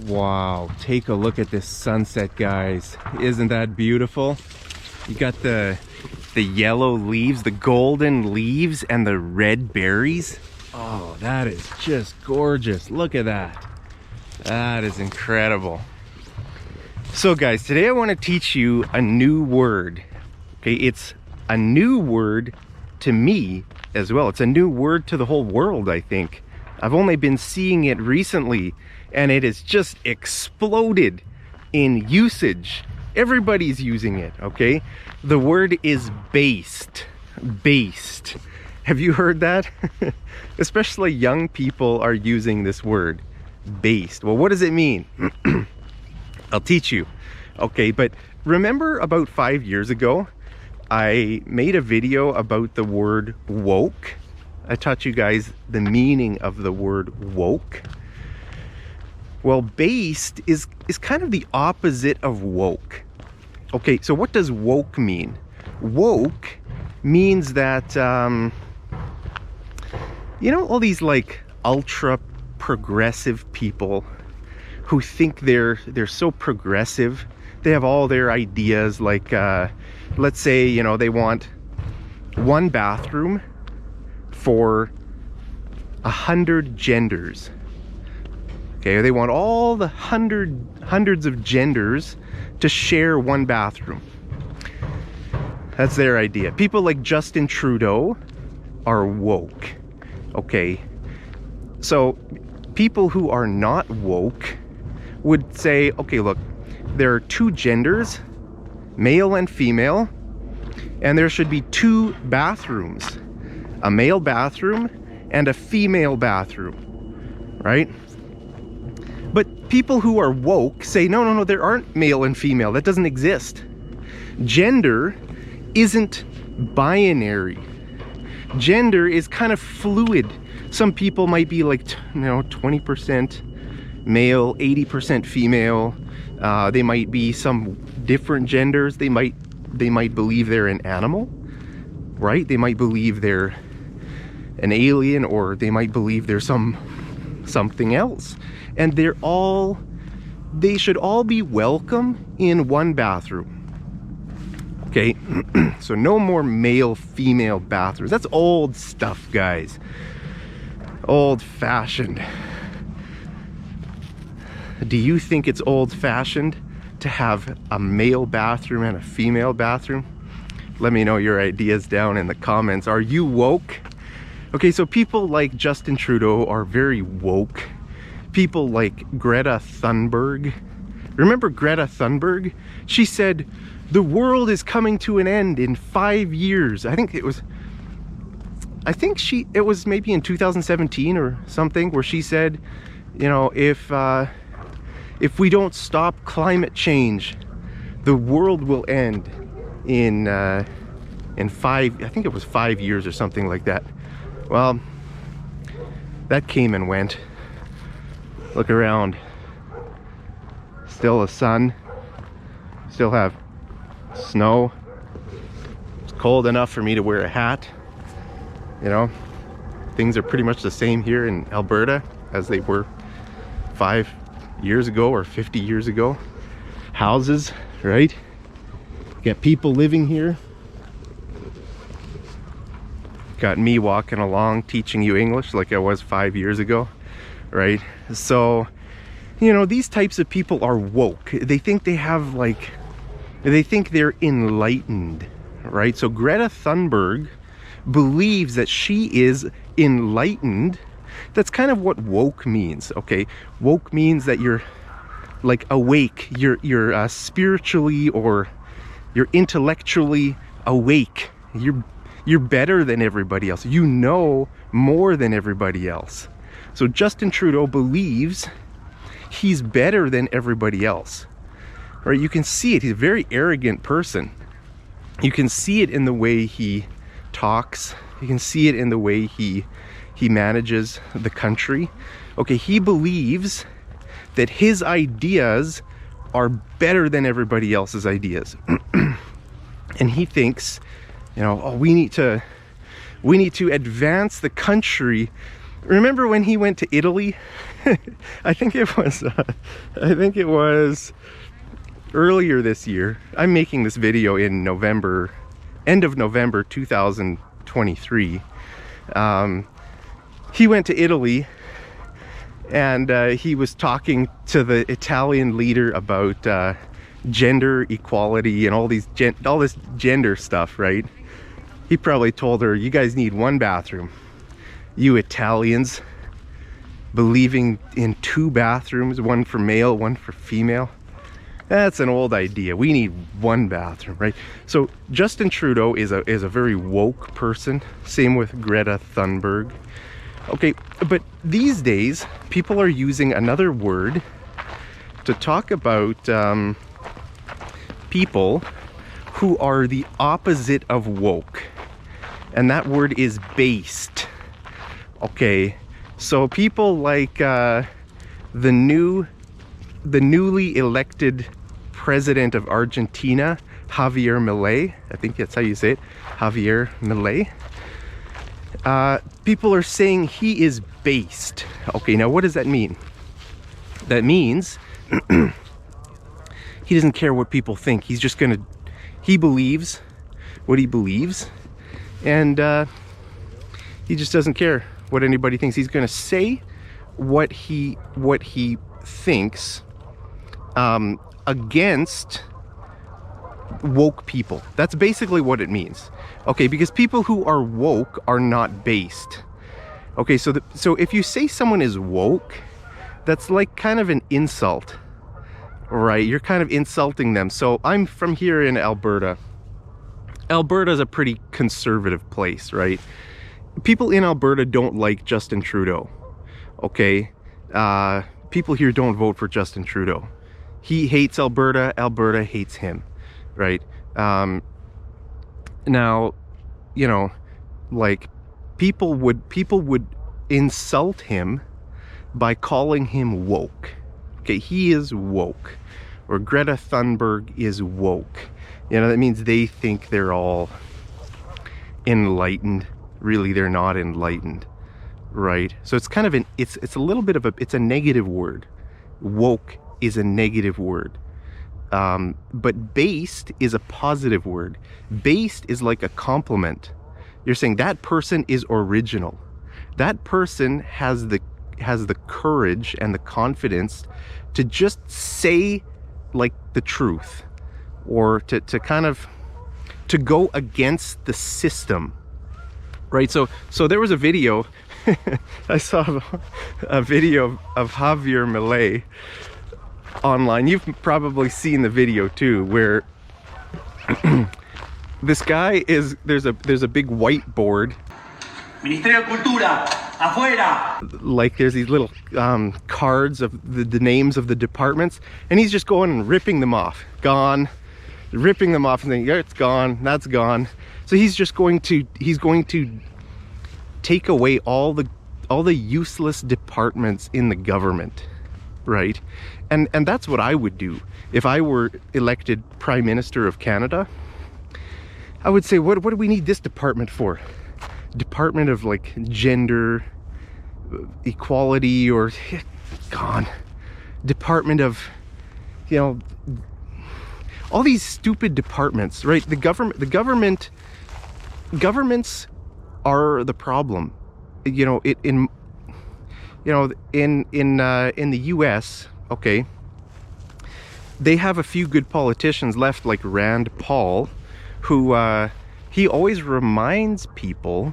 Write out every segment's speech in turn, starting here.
Wow, take a look at this sunset, guys. Isn't that beautiful? You got the yellow leaves, the golden leaves, and the red berries. Oh, that is just gorgeous. Look at that. That is incredible. So guys, today I want to teach you a new word. Okay, it's a new word to me as well. It's a new word to the whole world, I think. I've only been seeing it recently, and it has just exploded in usage. Everybody's using it, okay? The word is based. Based. Have you heard that? Especially young people are using this word, based. Well, what does it mean? I'll teach you. Okay, but remember about 5 years ago, I made a video about the word woke. I taught you guys the meaning of the word woke. Well, based is kind of the opposite of woke. Okay, so what does woke mean? Woke means that, you know, all these like ultra progressive people who think they're so progressive. They have all their ideas, like, let's say, you know, they want one bathroom for 100 genders. Okay, they want all the hundreds of genders to share one bathroom. That's their idea. People like Justin Trudeau are woke. Okay, so people who are not woke would say, okay, look, there are two genders, male and female, and there should be two bathrooms, a male bathroom and a female bathroom, right? But people who are woke say, no, there aren't male and female. That doesn't exist. Gender isn't binary. Gender is kind of fluid. Some people might be like, you know, 20% male, 80% female. They might be some different genders. They might believe they're an animal, right? They might believe they're an alien, or they might believe they're something else. And they should all be welcome in one bathroom. Okay, so no more male, female bathrooms. That's old stuff, guys. Old fashioned. Do you think it's old fashioned to have a male bathroom and a female bathroom? Let me know your ideas down in the comments. Are you woke? Okay, so people like Justin Trudeau are very woke. People like Greta Thunberg. Remember Greta Thunberg? She said, the world is coming to an end in 5 years. It was maybe in 2017 or something, where she said, you know, if we don't stop climate change, the world will end in 5 years or something like that. Well, that came and went. Look around. Still a sun. Still have snow. It's cold enough for me to wear a hat. You know, things are pretty much the same here in Alberta as they were 5 years ago or 50 years ago. Houses, right? Got people living here. Got me walking along teaching you English like I was 5 years ago, right? So, you know, these types of people are woke. They think they have like, they think they're enlightened, right? So Greta Thunberg believes that she is enlightened. That's kind of what woke means, okay? Woke means that you're like awake, you're spiritually or you're intellectually awake. You're better than everybody else. You know more than everybody else. So Justin Trudeau believes he's better than everybody else, right? You can see it. He's a very arrogant person. You can see it in the way he talks. You can see it in the way he manages the country. Okay, he believes that his ideas are better than everybody else's ideas. And he thinks, you know, oh, we need to advance the country. Remember when he went to Italy I think it was earlier this year. I'm making this video in November, end of November 2023. He went to Italy, and he was talking to the Italian leader about gender equality and all this gender stuff, right? He probably told her, you guys need one bathroom. You Italians believing in 2 bathrooms, one for male, one for female. That's an old idea. We need 1 bathroom, right? So Justin Trudeau is a very woke person. Same with Greta Thunberg. Okay, but these days people are using another word to talk about people who are the opposite of woke, and that word is based. Okay, so people like the newly elected president of Argentina, Javier Milei, I think that's how you say it, Javier Milei. People are saying he is based. Okay, now what does that mean? That means he doesn't care what people think. He's just gonna, he believes what he believes, and he just doesn't care what anybody thinks. He's gonna say what he thinks against woke people. That's basically what it means. Okay, because people who are woke are not based. Okay, so if you say someone is woke, that's like kind of an insult, right? You're kind of insulting them. So I'm from here in Alberta. Alberta's a pretty conservative place, right? People in Alberta don't like Justin Trudeau. Okay, people here don't vote for Justin Trudeau. He hates Alberta, Alberta hates him, right? Now, you know, like people would insult him by calling him woke. Okay, he is woke, or Greta Thunberg is woke. You know, that means they think they're all enlightened. Really, they're not enlightened, right? So it's kind of it's a little bit of it's a negative word. Woke is a negative word. But based is a positive word. Based is like a compliment. You're saying that person is original. That person has the courage and the confidence to just say like the truth, or to kind of to go against the system, right? So there was a video I saw a video of Javier Milei online. You've probably seen the video too, where this guy is, there's a big whiteboard. Ministerio de Cultura, afuera! Like there's these little cards of the names of the departments, and he's just going and ripping them off. Gone. Ripping them off and saying, yeah, it's gone, that's gone. So he's just going to take away all the useless departments in the government, right? And that's what I would do if I were elected Prime Minister of Canada. I would say, what do we need this department for? Department of like gender equality, or gone. Department of, you know, all these stupid departments, right? Governments are the problem. You know, in the US, okay, they have a few good politicians left, like Rand Paul, who he always reminds people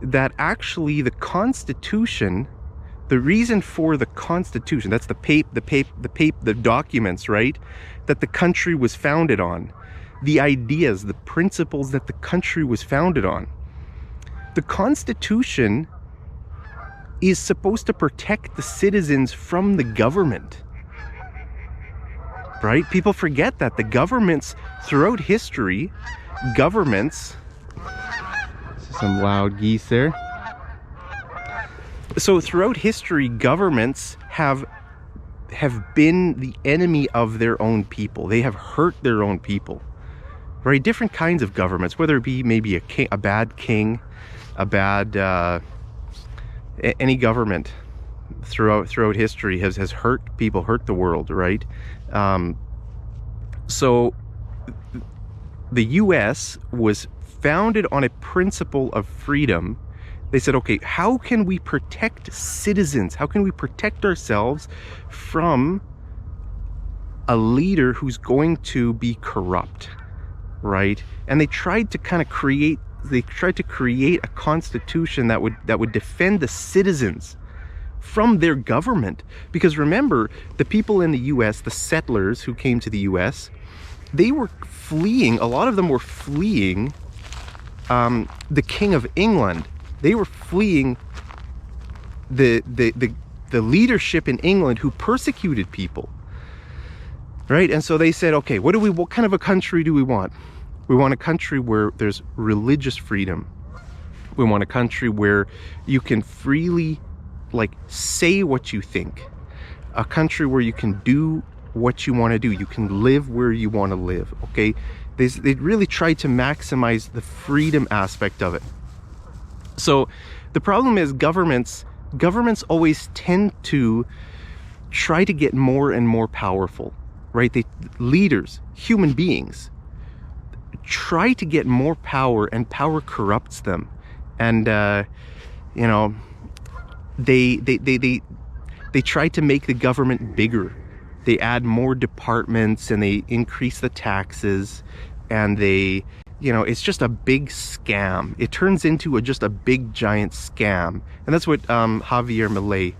that actually the Constitution, the reason for the Constitution, that's the documents, right, that the country was founded on, the ideas, the principles that the country was founded on. The Constitution is supposed to protect the citizens from the government, right? People forget that the governments throughout history, some loud geese there. So throughout history, governments have been the enemy of their own people. They have hurt their own people, right? Different kinds of governments, whether it be maybe a bad king, a bad any government, throughout history has hurt people, hurt the world, right? So the US was founded on a principle of freedom. They said, okay, how can we protect citizens? How can we protect ourselves from a leader who's going to be corrupt, right? And they tried to create a constitution that would defend the citizens from their government. Because remember, the people in the US, the settlers who came to the US, they were fleeing, a lot of them were fleeing the King of England. They were fleeing the leadership in England who persecuted people, right? And so they said, okay, what kind of a country do we want? We want a country where there's religious freedom. We want a country where you can freely say what you think. A country where you can do what you want to do. You can live where you want to live, okay? They really tried to maximize the freedom aspect of it. So the problem is governments always tend to try to get more and more powerful, right? Leaders, human beings, try to get more power, and power corrupts them. And you know, they try to make the government bigger. They add more departments and they increase the taxes, and it's just a big scam. It turns into just a big giant scam. And that's what Javier Milei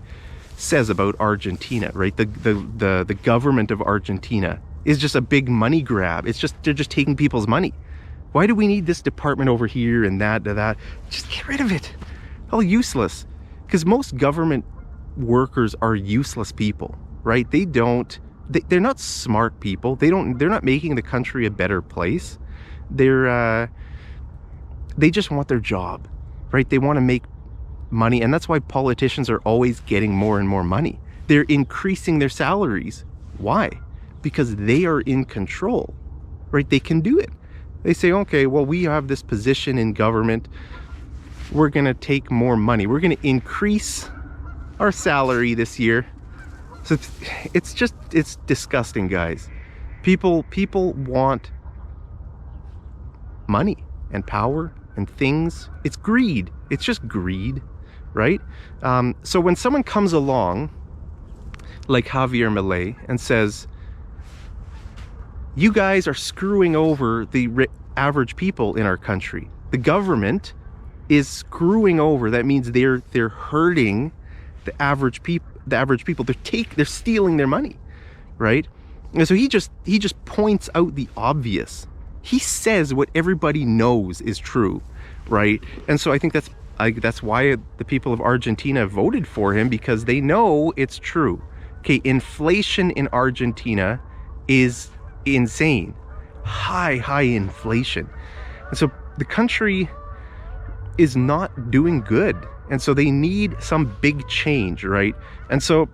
says about Argentina, right? The government of Argentina is just a big money grab. They're just taking people's money. Why do we need this department over here and that? Just get rid of it. All useless. Because most government workers are useless people, right? They're not smart people. They're not making the country a better place. They just want their job, right? They want to make money, and that's why politicians are always getting more and more money. They're increasing their salaries. Why? Because they are in control, right? They can do it. They say, okay, well, we have this position in government. We're going to take more money. We're going to increase our salary this year. So it's disgusting, guys. People want money and power and things. It's greed. It's just greed, right? So when someone comes along like Javier Milei and says, you guys are screwing over the average people in our country. The government is screwing over. That means they're hurting the average people. They're stealing their money, right? And so he just points out the obvious. He says what everybody knows is true, right? And so I think that's why the people of Argentina voted for him, because they know it's true. Okay, inflation in Argentina is insane. High inflation. And so the country is not doing good. And so they need some big change, right? And so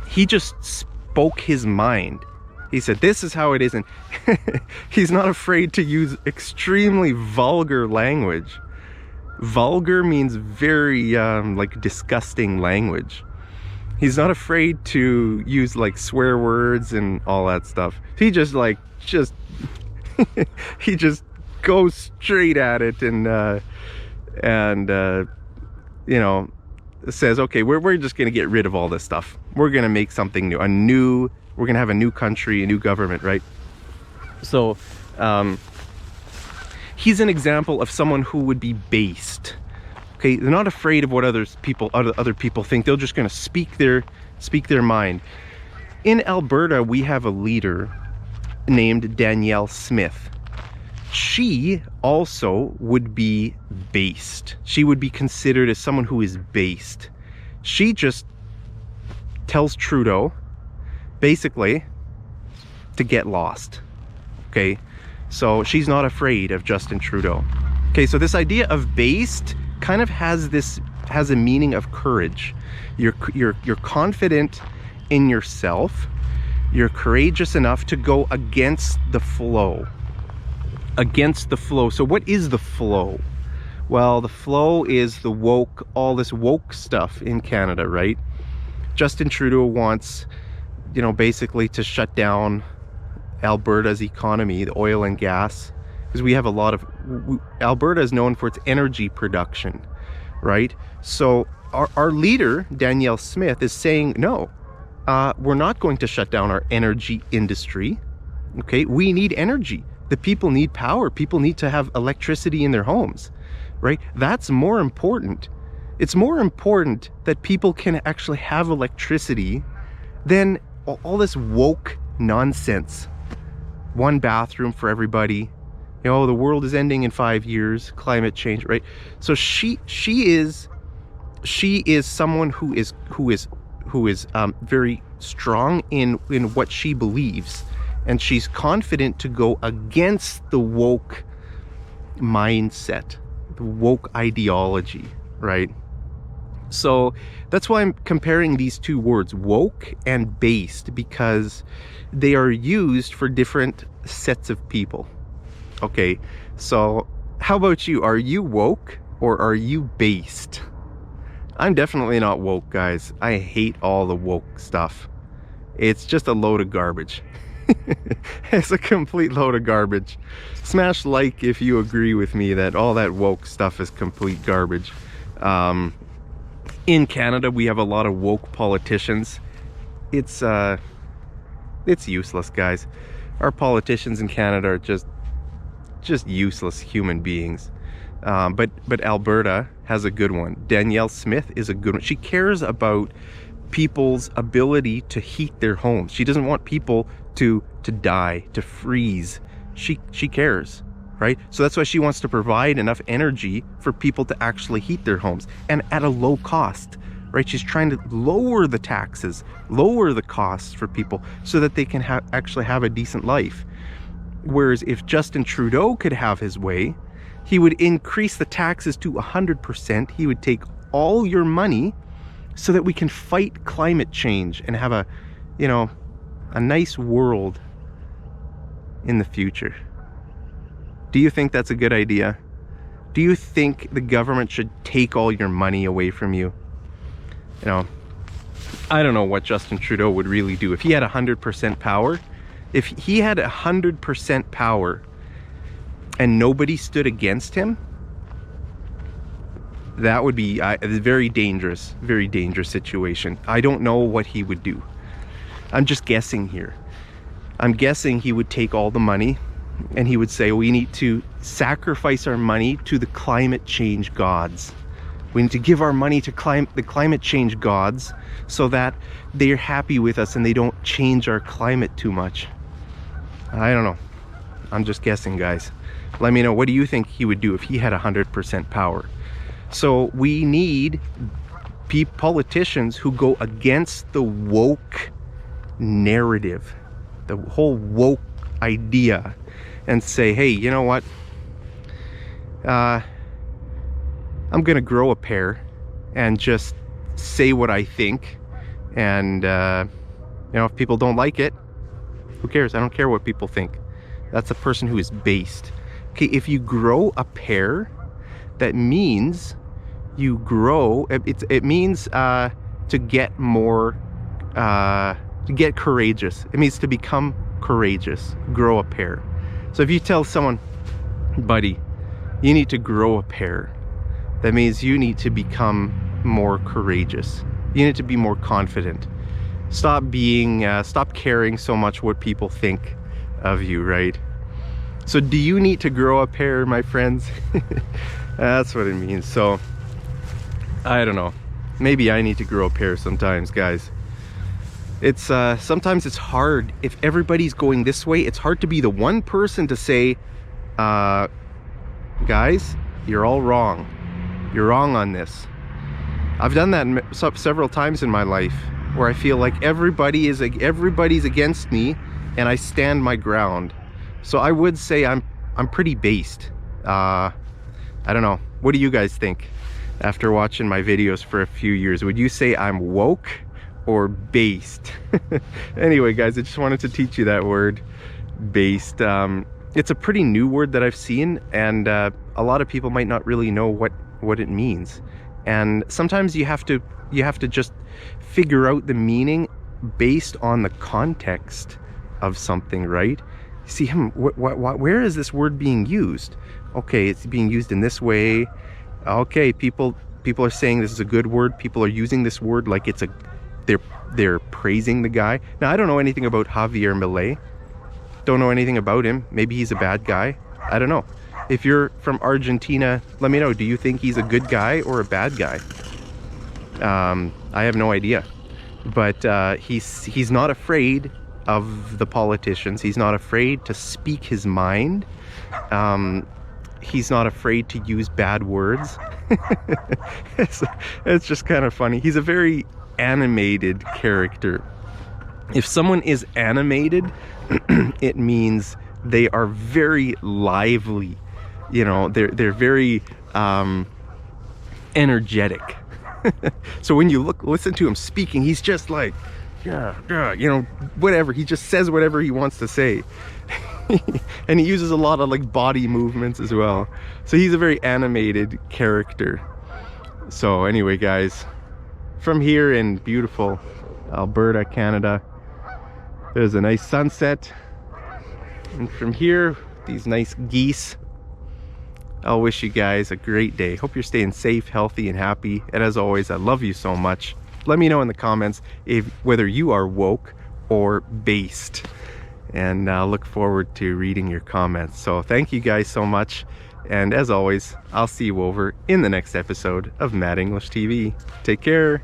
he just spoke his mind. He said, this is how it is. And he's not afraid to use extremely vulgar language. Vulgar means very disgusting language. He's not afraid to use swear words and all that stuff. He just he just goes straight at it and says, okay, we're just gonna get rid of all this stuff. We're gonna make something new. We're gonna have a new country, a new government, right? So he's an example of someone who would be based. Okay, they're not afraid of what other people think. They're just gonna speak their mind. In Alberta, we have a leader named Danielle Smith. She also would be based. She would be considered as someone who is based. She just tells Trudeau, basically, to get lost. Okay, so she's not afraid of Justin Trudeau. Okay, so this idea of based kind of has a meaning of courage. You're confident in yourself. You're courageous enough to go against the flow. Against the flow. So what is the flow? Well, the flow is all this woke stuff in Canada, right? Justin Trudeau wants, you know, basically to shut down Alberta's economy, the oil and gas, because we have a lot of, Alberta is known for its energy production, right? So our leader, Danielle Smith, is saying, no, we're not going to shut down our energy industry. Okay, we need energy. The people need power. People need to have electricity in their homes, right? That's more important. It's more important that people can actually have electricity than all this woke nonsense. One bathroom for everybody. You know, the world is ending in 5 years. Climate change, right? So she is someone who is very strong in what she believes, and she's confident to go against the woke mindset, the woke ideology, right? So that's why I'm comparing these two words, woke and based, because they are used for different sets of people. Okay, so how about you? Are you woke or are you based? I'm definitely not woke, guys. I hate all the woke stuff. It's just a load of garbage. It's a complete load of garbage. Smash like if you agree with me that all that woke stuff is complete garbage. In Canada, we have a lot of woke politicians. It's useless, guys. Our politicians in Canada are just useless human beings. But Alberta has a good one. Danielle Smith is a good one. She cares about people's ability to heat their homes. She doesn't want people to die, to freeze. She cares, right? So that's why she wants to provide enough energy for people to actually heat their homes, and at a low cost, right? She's trying to lower the taxes, lower the costs for people so that they can actually have a decent life. Whereas if Justin Trudeau could have his way, he would increase the taxes to 100%. He would take all your money so that we can fight climate change and have a, you know, a nice world in the future. Do you think that's a good idea? Do you think the government should take all your money away from you? You know, I don't know what Justin Trudeau would really do if he had 100% power. If he had 100% power and nobody stood against him, that would be a very dangerous situation. I don't know what he would do. I'm just guessing here. I'm guessing he would take all the money and he would say, we need to sacrifice our money to the climate change gods. We need to give our money to the climate change gods so that they're happy with us and they don't change our climate too much. I don't know. I'm just guessing, guys. Let me know, what do you think he would do if he had 100% power? So we need politicians who go against the woke narrative, the whole woke idea, and say, hey, you know what? I'm gonna grow a pair and just say what I think, and you know, if people don't like it, who cares? I don't care what people think. That's a person who is based. Okay, if you grow a pair, that means you grow, it means to get more, to get courageous. It means to become courageous, grow a pair. So if you tell someone, buddy, you need to grow a pair, that means you need to become more courageous. You need to be more confident. Stop caring so much what people think of you, right? So do you need to grow a pair, my friends? That's what it means. So I don't know, maybe I need to grow a pair sometimes, guys. It's sometimes it's hard. If everybody's going this way, it's hard to be the one person to say, guys, you're all wrong. You're wrong on this. I've done that several times in my life where I feel like everybody's against me and I stand my ground. So I would say I'm pretty based. I don't know. What do you guys think after watching my videos for a few years? Would you say I'm woke or based? Anyway, guys, I just wanted to teach you that word, based. It's a pretty new word that I've seen, and a lot of people might not really know what it means. And sometimes you have to just figure out the meaning based on the context of something, right? See him, where is this word being used? Okay, it's being used in this way. Okay, people are saying this is a good word. People are using this word like it's they're praising the guy. Now, I don't know anything about Javier Milei. Don't know anything about him. Maybe he's a bad guy. I don't know. If you're from Argentina, let me know. Do you think he's a good guy or a bad guy? I have no idea. But he's not afraid of the politicians. He's not afraid to speak his mind. He's not afraid to use bad words. It's just kind of funny. He's a very animated character. If someone is animated, it means they are very lively. You know, they're very energetic. So when you listen to him speaking, he's just like, yeah, you know, whatever. He just says whatever he wants to say. And he uses a lot of like body movements as well. So he's a very animated character. So anyway, guys, from here in beautiful Alberta, Canada, there's a nice sunset. And from here, these nice geese. I'll wish you guys a great day. Hope you're staying safe, healthy, and happy. And as always, I love you so much. Let me know in the comments whether you are woke or based. And I look forward to reading your comments. So thank you guys so much. And as always, I'll see you over in the next episode of Mad English TV. Take care.